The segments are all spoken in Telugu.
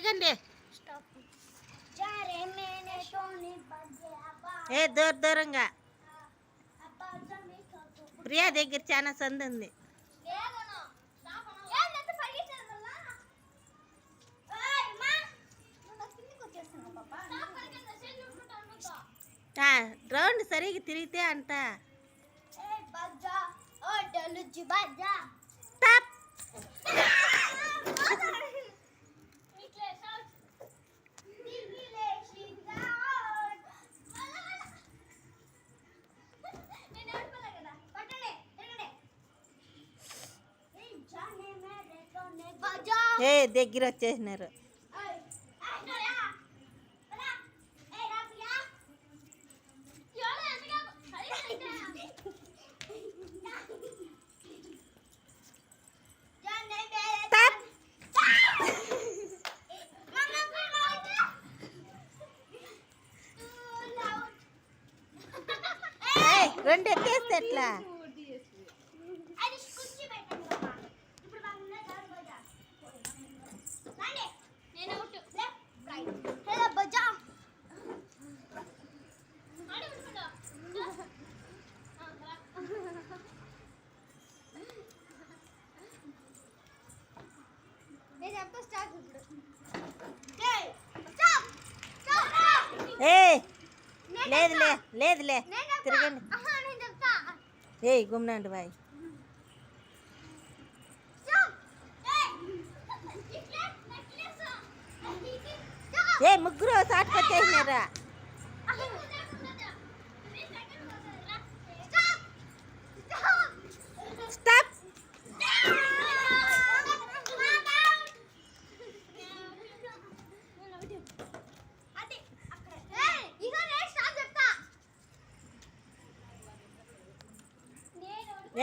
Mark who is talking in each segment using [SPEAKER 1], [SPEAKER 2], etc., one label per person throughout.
[SPEAKER 1] తిరగండి. ఏ దూరంగా ప్రియా దగ్గర చాలా సంది ఉంది. రౌండ్ సరిగ్గా తిరిగితే అంట. ఏ దగ్గర వచ్చేసినారు. రెండు ఎత్తేస్తే ఎట్లా? లేదులే తిరగండి. ఏ గుమ్నండి బాయ్. ఏ ముగ్గురు సాటుకొచ్చేసినారా? స్టాప్.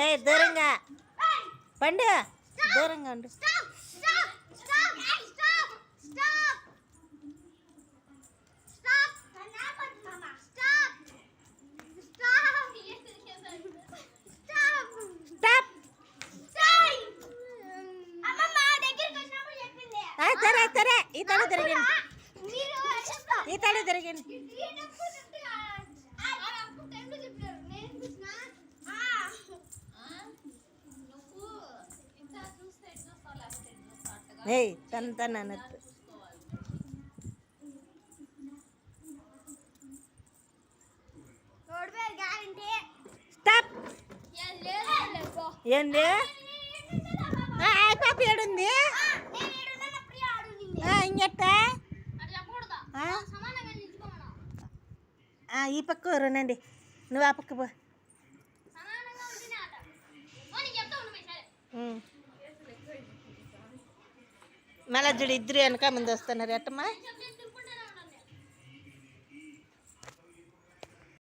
[SPEAKER 1] ఏ దూరంగా పండు, దూరంగా ఉండు. సరే ఈ తల తిరగండి, ఈ తల తిరగండి. ఏయ్ తన అనద్దు. స్టాప్. ఏంది పాప ఏడుంది? ఇంకెట్ట ఈ పక్క రండి, నువ్వు ఆ పక్క పో. మళ్ళీ చూడు ఇద్దరు వెనక ముందు వస్తున్నారు ఎట్టమ్మా.